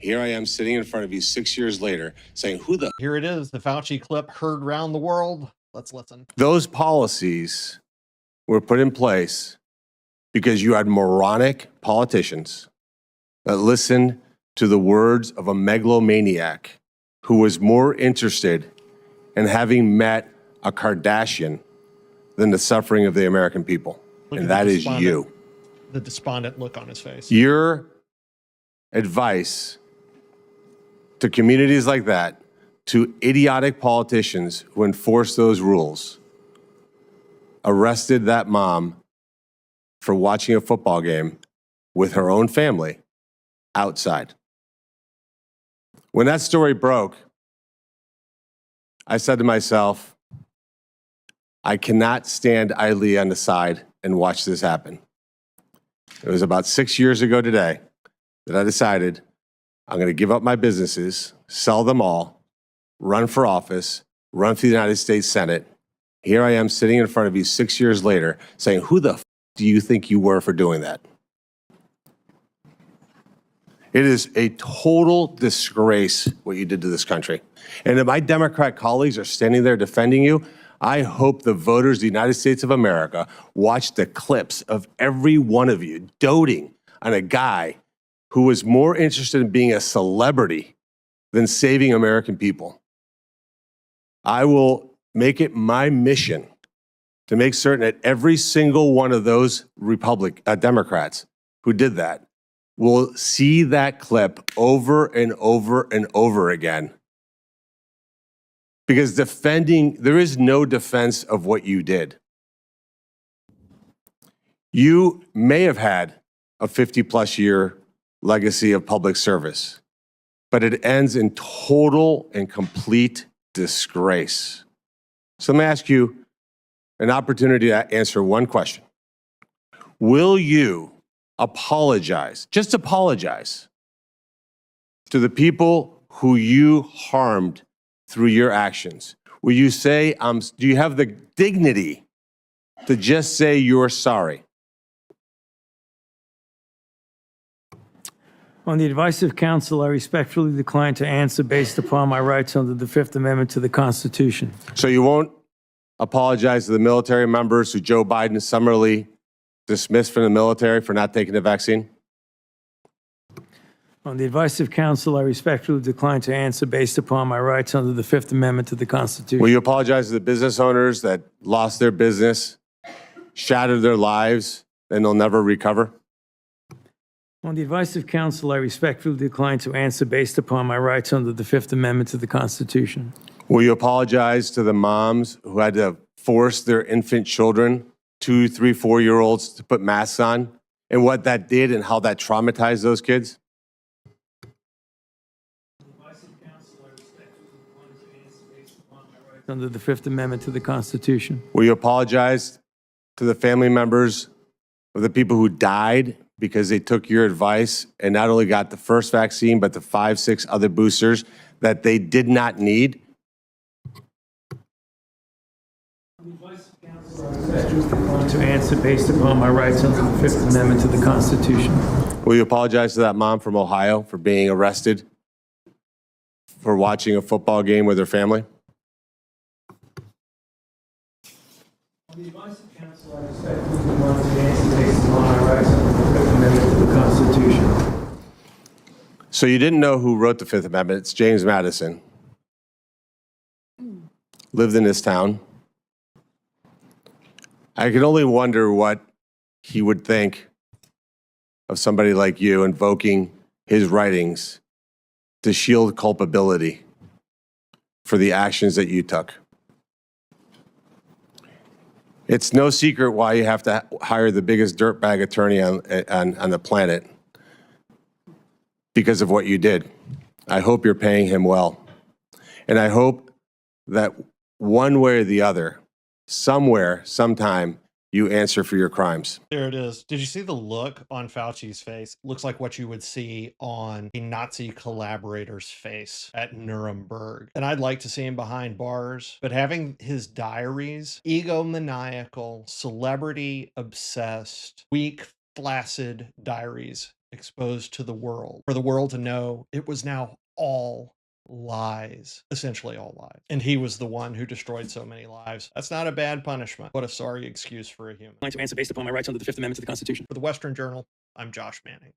Here I am sitting in front of you 6 years later saying, who the... Here it is, the Fauci clip heard round the world. Let's listen. Those policies were put in place because you had moronic politicians that listened to the words of a megalomaniac who was more interested in having met a Kardashian than the suffering of the American people. And that is you. The despondent look on his face. Your advice to communities like that, to idiotic politicians who enforce those rules, arrested that mom for watching a football game with her own family outside. When that story broke, I said to myself, I cannot stand idly on the side and watch this happen. It was about 6 years ago today that I decided I'm going to give up my businesses, sell them all, run for office, run for the United States Senate. Here I am sitting in front of you 6 years later saying, who the f do you think you were for doing that? It is a total disgrace what you did to this country. And if my Democrat colleagues are standing there defending you, I hope the voters of the United States of America watch the clips of every one of you doting on a guy who was more interested in being a celebrity than saving American people. I will make it my mission to make certain that every single one of those Democrats who did that will see that clip over and over and over again. Because there is no defense of what you did. You may have had a 50-plus year legacy of public service, but it ends in total and complete disgrace. So let me ask you an opportunity to answer one question. Will you apologize, just apologize, to the people who you harmed through your actions? Will you say, do you have the dignity to just say you're sorry? On the advice of counsel, I respectfully decline to answer based upon my rights under the Fifth Amendment to the Constitution. So you won't apologize to the military members who Joe Biden summarily dismissed from the military for not taking the vaccine? On the advice of counsel, I respectfully decline to answer based upon my rights under the Fifth Amendment to the Constitution. Will you apologize to the business owners that lost their business, shattered their lives, and they'll never recover? On the advice of counsel, I respectfully decline to answer based upon my rights under the Fifth Amendment to the Constitution. Will you apologize to the moms who had to force their infant children, 2, 3, 4-year-olds, to put masks on, and what that did and how that traumatized those kids? Under the Fifth Amendment to the Constitution. Will you apologize to the family members of the people who died because they took your advice and not only got the first vaccine, but the 5, 6 other boosters that they did not need? To answer based upon my rights under the Fifth Amendment to the Constitution. Will you apologize to that mom from Ohio for being arrested for watching a football game with her family? On the advice of counsel, I respectfully decline to answer based upon my rights under the Fifth Amendment to the Constitution. So you didn't know who wrote the Fifth Amendment. It's James Madison. Lived in this town. I can only wonder what he would think of somebody like you invoking his writings to shield culpability for the actions that you took. It's no secret why you have to hire the biggest dirtbag attorney on the planet, because of what you did. I hope you're paying him well. And I hope that one way or the other, somewhere, sometime, you answer for your crimes. There it is. Did you see the look on Fauci's face? Looks like what you would see on a Nazi collaborator's face at Nuremberg. And I'd like to see him behind bars, but having his diaries, egomaniacal, celebrity obsessed, weak, flaccid diaries exposed to the world, for the world to know it was now all lies, essentially all lies. And he was the one who destroyed so many lives. That's not a bad punishment. What a sorry excuse for a human. To answer based upon my rights under the Fifth Amendment to the Constitution. For the Western Journal, I'm Josh Manning.